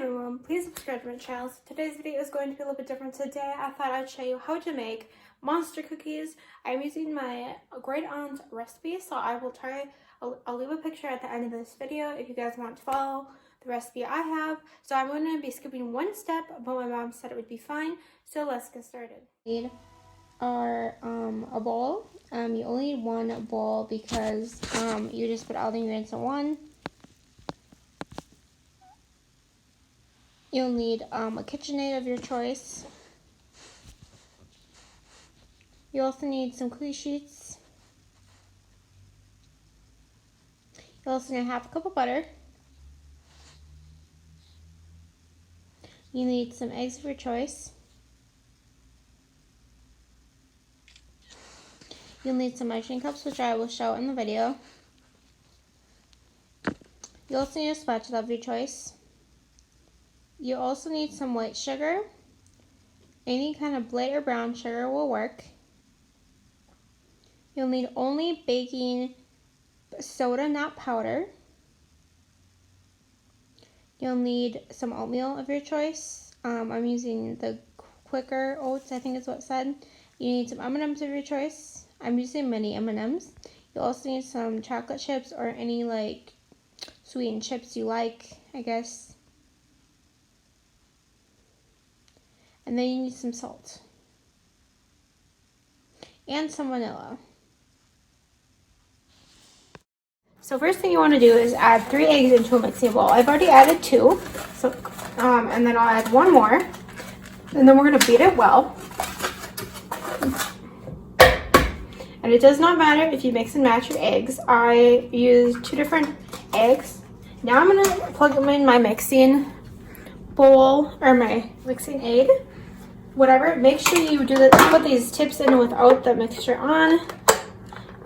everyone, please subscribe to my channel. So today's video is going to be a little bit different. Today I thought I'd show you how to make monster cookies. I'm using my great aunt's recipe, so I will I'll leave a picture at the end of this video if you guys want to follow the recipe I have. So I'm going to be skipping one step, but my mom said it would be fine. So let's get started. Need our a bowl. You only need one bowl because you just put all the ingredients in one. You'll need a KitchenAid of your choice. You also need some cookie sheets. You'll also need half a cup of butter. You need some eggs of your choice. You'll need some measuring cups, which I will show in the video. You'll also need a spatula of your choice. You also need some white sugar. Any kind of light or brown sugar will work. You'll need only baking soda, not powder. You'll need some oatmeal of your choice. I'm using the Quaker Oats, I think is what it said. You need some M&Ms of your choice. I'm using mini M&Ms. You'll also need some chocolate chips or any like sweetened chips you like, I guess. And then you need some salt. And some vanilla. So first thing you want to do is add 3 eggs into a mixing bowl. I've already added 2, so and then I'll add 1 more, and then we're going to beat it well. And it does not matter if you mix and match your eggs. I used 2 different eggs. Now I'm going to plug them in my mixing bowl or my mixing aid. Whatever. Make sure you put these tips in without the mixture on,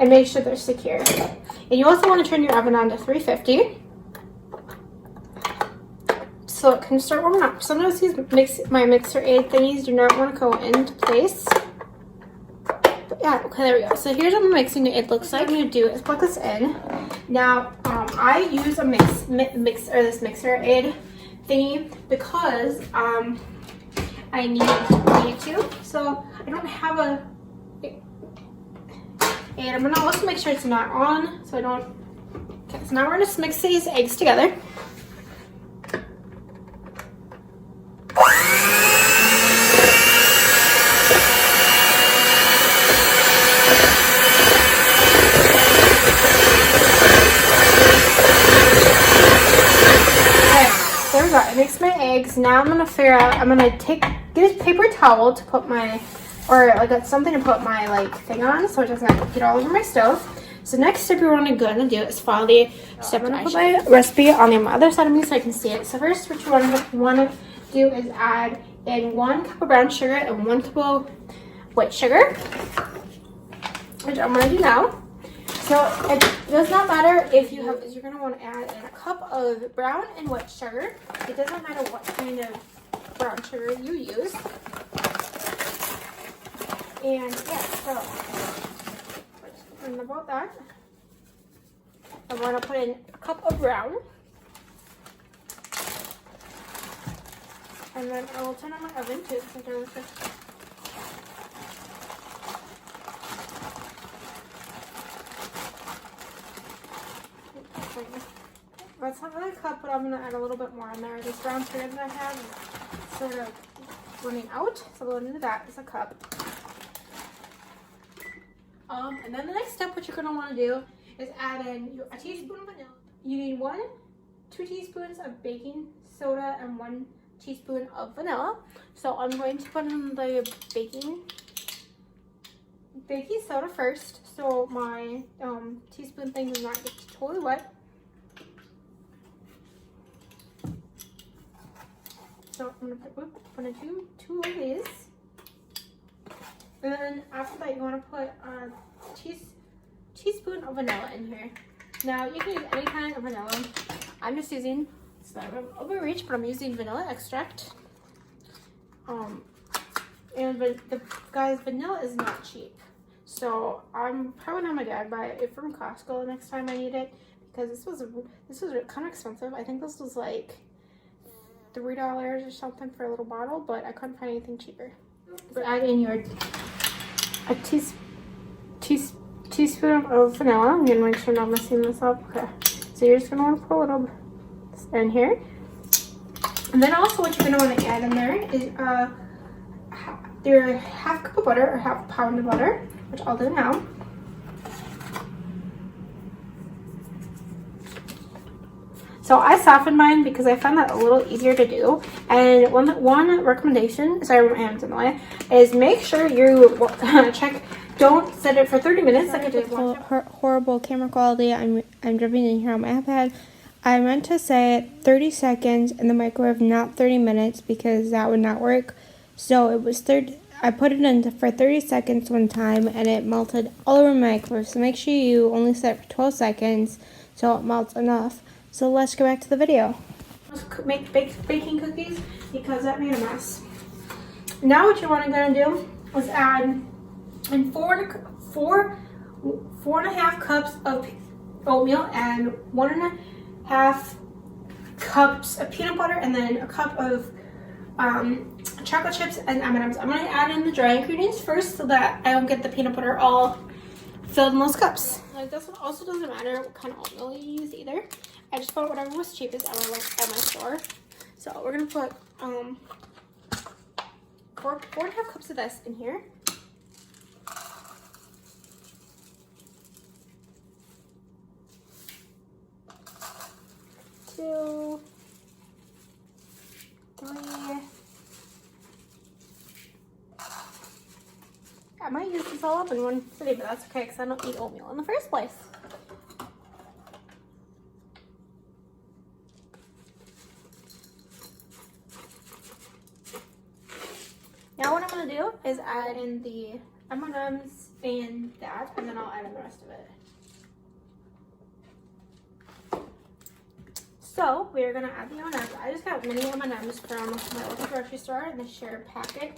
and make sure they're secure. And you also want to turn your oven on to 350 so it can start warming up. Sometimes these my mixer aid thingies do not want to go into place. But yeah, okay, there we go. So here's what my mixing aid looks like. What I'm going to do is plug this in. Now, I use a this mixer aid thingy because I need to. So I don't have a. And I'm gonna also make sure it's not on, so I don't. Okay, so now we're gonna mix these eggs together. Okay, there we go. I mixed my eggs. Now I'm gonna figure out. I'm gonna get a paper towel to put my. Or like something to put my like thing on so it doesn't get all over my stove. So next step you're gonna do is follow the step. I'm gonna put my recipe on the other side of me so I can see it. So first what you want to do is add in 1 cup of brown sugar and 1 cup of white sugar, which I'm gonna do now. So it does not matter if you have, you're gonna want to add in a cup of brown and white sugar. It doesn't matter what kind of brown sugar you use. And yeah, so and about that, I want to put in a cup of brown, and then I will turn on my oven too. That's not really a cup, but I'm going to add a little bit more in there. This brown sugar that I have is sort of running out, so we'll into that is a cup. And then the next step, what you're going to want to do is add in a teaspoon of vanilla. You need 2 teaspoons of baking soda and 1 teaspoon of vanilla. So I'm going to put in the baking soda first, so my teaspoon thing does not get totally wet. So I'm going to put in two of these. And then after that, you want to put a teaspoon of vanilla in here. Now, you can use any kind of vanilla. I'm just using, it's not overreach, but I'm using vanilla extract. And guys, vanilla is not cheap. So I'm probably not gonna buy it from Costco next time I need it, because this was kind of expensive. I think this was like $3 or something for a little bottle, but I couldn't find anything cheaper. But add in your teaspoon of vanilla. I'm gonna make sure I'm not messing this up. Okay, so you're just gonna want to put a little in here, and then also what you're gonna want to add in there is your half cup of butter or half pound of butter, which I'll do now. So I softened mine because I found that a little easier to do. And one recommendation, sorry, my hand's in the way, is make sure you don't set it for 30 minutes. Sorry, like horrible camera quality. I'm dripping in here on my iPad. I meant to say 30 seconds in the microwave, not 30 minutes, because that would not work. So it was I put it in for 30 seconds one time, and it melted all over my microwave. So make sure you only set it for 12 seconds so it melts enough. So let's go back to the video. Let's make baking cookies because that made a mess. Now what you want to do is add in four and a half cups of oatmeal and 1.5 cups of peanut butter, and then a cup of chocolate chips and M&Ms. I'm going to add in the dry ingredients first so that I don't get the peanut butter all filled in those cups. Like, this one also doesn't matter what kind of oatmeal you use either. I just bought whatever was cheapest at my store. So we're gonna put 4.5 cups of this in here. 2, 3. I might use this all up in one sitting, but that's okay because I don't eat oatmeal in the first place. Now what I'm going to do is add in the M&Ms and that, and then I'll add in the rest of it. So we're going to add the M&Ms. I just got mini M&Ms from my local grocery store in the shared packet,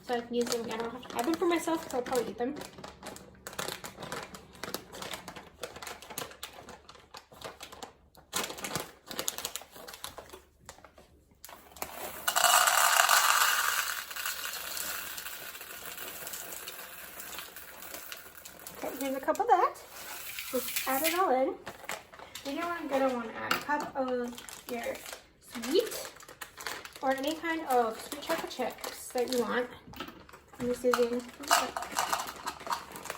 so I can use them again. I don't have to add them for myself because I'll probably eat them. Here's a cup of that. Just add it all in. Then you're going to want to add a cup of your sweet or any kind of sweet chocolate chips that you want. I'm just using,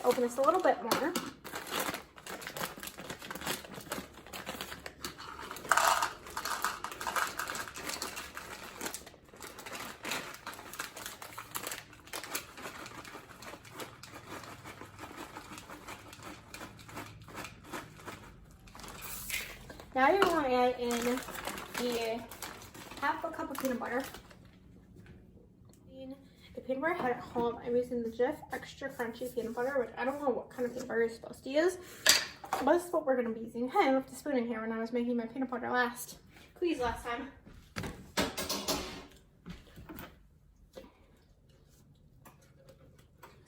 open this a little bit more. Now you're going to add in the half a cup of peanut butter. The peanut butter I had at home, I'm using the Jif Extra Crunchy peanut butter, which I don't know what kind of peanut butter you're supposed to use, but this is what we're going to be using. Hey, I left a spoon in here when I was making my peanut butter cookies last time.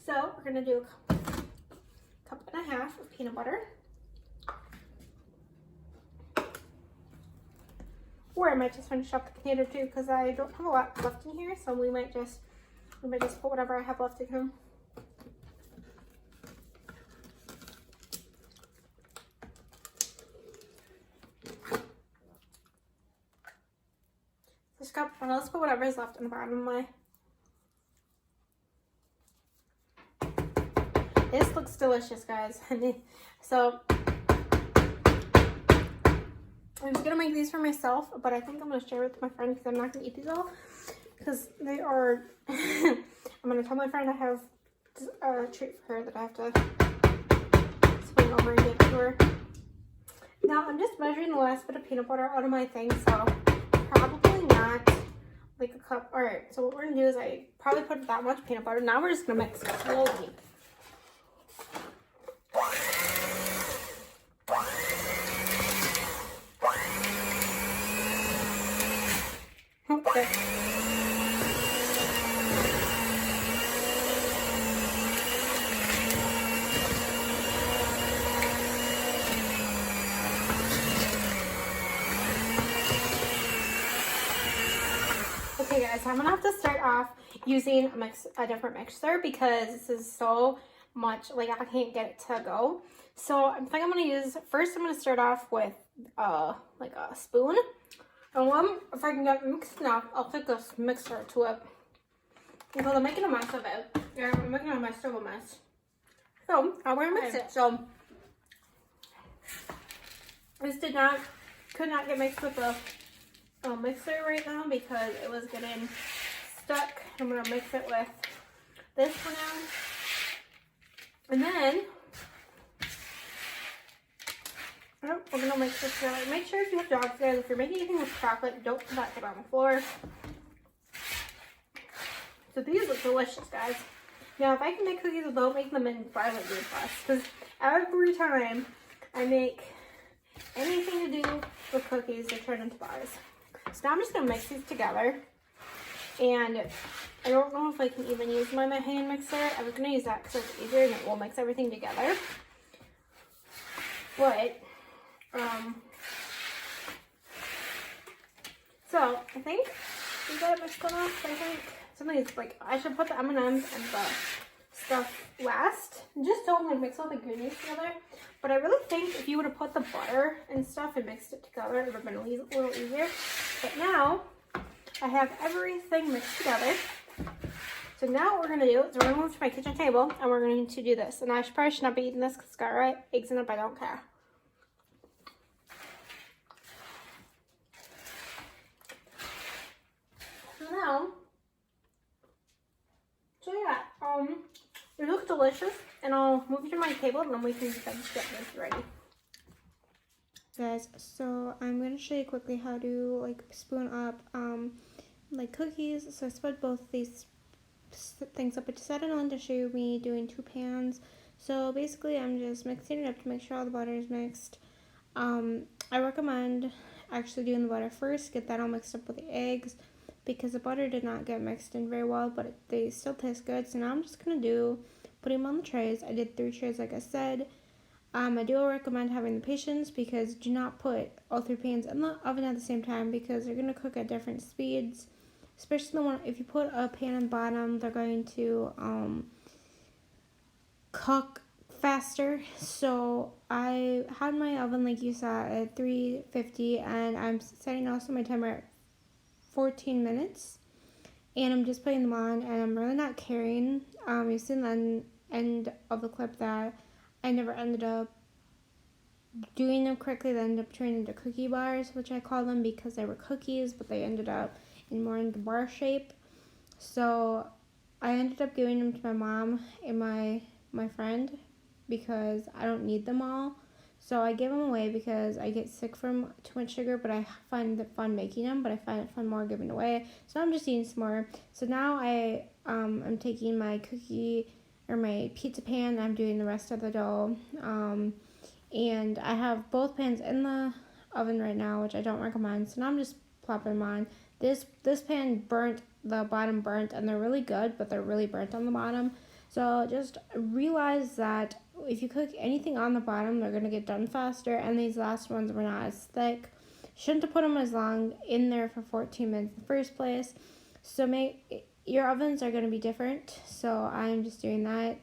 So we're going to do a cup and a half of peanut butter. Or I might just finish up the container too because I don't have a lot left in here, so we might just put whatever I have left in here. This cup, and let's put whatever is left in the bottom of my. This looks delicious, guys. So I was gonna make these for myself, but I think I'm gonna share it with my friend because I'm not gonna eat these all because they are. I'm gonna tell my friend I have a treat for her that I have to swing over and give to her. Now I'm just measuring the last bit of peanut butter out of my thing, so probably not like a cup. All right, so what we're gonna do is I probably put that much peanut butter. Now we're just gonna mix it slowly. Okay. Okay guys, so I'm gonna have to start off using a different mixer because this is so much, like I can't get it to go. So I think I'm gonna use, first I'm gonna start off with like a spoon. And if I can get mixed enough, I'll take this mixer to it. Because I'm making a mess of it. Yeah, I'm making a mess of a mess. So I'm gonna mix it. So this could not get mixed with the mixer right now because it was getting stuck. I'm gonna mix it with this one now, and then we're gonna mix this together. Make sure if you have dogs, guys, if you're making anything with chocolate, don't put that shit on the floor. So these look delicious, guys. Now, if I can make cookies without making them in violet glue plus, because every time I make anything to do with cookies, they turn into bars. So now I'm just gonna mix these together, and I don't know if I can even use my hand mixer. I was gonna use that because it's easier and it will mix everything together. But so I think we got it mixed enough. I think something's like I should put the M&Ms and the stuff last. Just don't like mix all the ingredients together. But I really think if you would have put the butter and stuff and mixed it together, it would have been a little easier. But now I have everything mixed together. So now what we're gonna do is we're gonna move to my kitchen table and we're going to do this. And I probably should not be eating this because it's got eggs in it, but I don't care. So now, yeah, it looks delicious, and I'll move it to my table and then we can get this ready. Guys, so I'm going to show you quickly how to like spoon up like cookies. So I split both of these things up. I decided on to show me doing 2 pans. So basically I'm just mixing it up to make sure all the butter is mixed. I recommend actually doing the butter first, get that all mixed up with the eggs, because the butter did not get mixed in very well, but they still taste good. So now I'm just going to put them on the trays. I did 3 trays like I said. I do recommend having the patience, because do not put all 3 pans in the oven at the same time because they're going to cook at different speeds. Especially the one, if you put a pan on the bottom, they're going to cook faster. So I had my oven, like you saw, at 350, and I'm setting also my timer at 14 minutes. And I'm just putting them on, and I'm really not caring. You've seen the end of the clip that I never ended up doing them correctly. They ended up turning into cookie bars, which I call them, because they were cookies, but they ended up more in the bar shape. So I ended up giving them to my mom and my friend because I don't need them all. So I give them away because I get sick from too much sugar, but I find it fun making them, but I find it fun more giving away. So I'm just eating some more. So now I'm taking my cookie or my pizza pan, and I'm doing the rest of the dough. And I have both pans in the oven right now, which I don't recommend. So now I'm just plopping them on. This pan burnt, the bottom burnt, and they're really good, but they're really burnt on the bottom. So just realize that if you cook anything on the bottom, they're going to get done faster, and these last ones were not as thick. Shouldn't have put them as long in there for 14 minutes in the first place. So your ovens are going to be different, so I'm just doing that,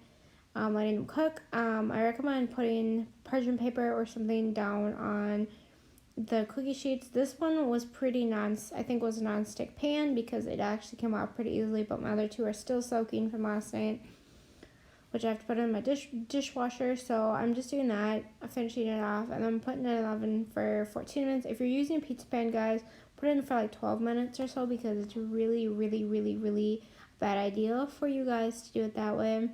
letting them cook. I recommend putting parchment paper or something down on the cookie sheets. This one was pretty I think it was a non-stick pan because it actually came out pretty easily, but my other 2 are still soaking from last night, which I have to put in my dishwasher. So I'm just doing that, finishing it off, and then putting it in the oven for 14 minutes. If you're using a pizza pan, guys, put it in for like 12 minutes or so, because it's really, really, really, really a bad idea for you guys to do it that way.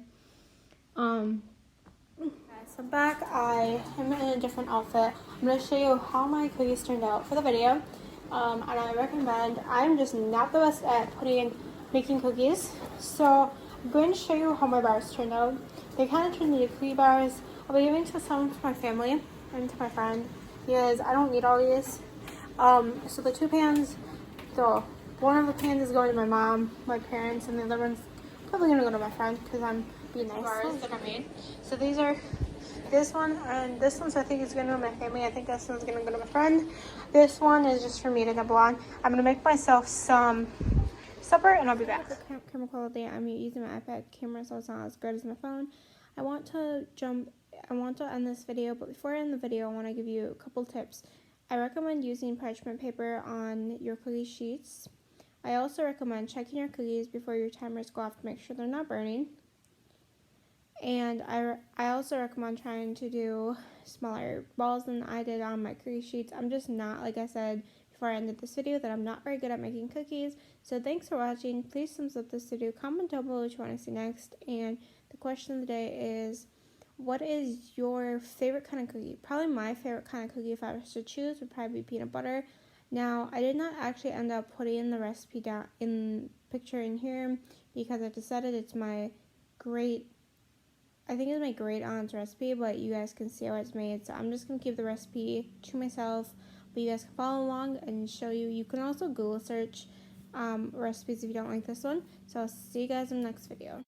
So back, I am in a different outfit. I'm going to show you how my cookies turned out for the video. And I recommend, I'm just not the best at making cookies. So I'm going to show you how my bars turned out. They kind of turned into cookie bars. I'll be giving some to my family and to my friend because I don't need all these. So the 2 pans, one of the pans is going to my mom, my parents, and the other one's probably going to go to my friend because I'm being nice. Bars that I made. So these are this one, and this one, so I think it's going to go to my family. I think this one's going to go to my friend. This one is just for me to nibble on. I'm going to make myself some supper and I'll be back. For camera quality, I'm using my iPad camera, so it's not as good as my phone. I want to end this video, but before I end the video, I want to give you a couple tips. I recommend using parchment paper on your cookie sheets. I also recommend checking your cookies before your timers go off to make sure they're not burning. And I also recommend trying to do smaller balls than I did on my cookie sheets. I'm just not, like I said before I ended this video, that I'm not very good at making cookies. So thanks for watching. Please thumbs up this video. Comment down below what you want to see next. And the question of the day is, what is your favorite kind of cookie? Probably my favorite kind of cookie, if I was to choose, would probably be peanut butter. Now, I did not actually end up putting the recipe down in picture in here because I decided it's my great aunt's recipe, but you guys can see how it's made. So I'm just going to keep the recipe to myself, but you guys can follow along and show you. You can also Google search recipes if you don't like this one. So I'll see you guys in the next video.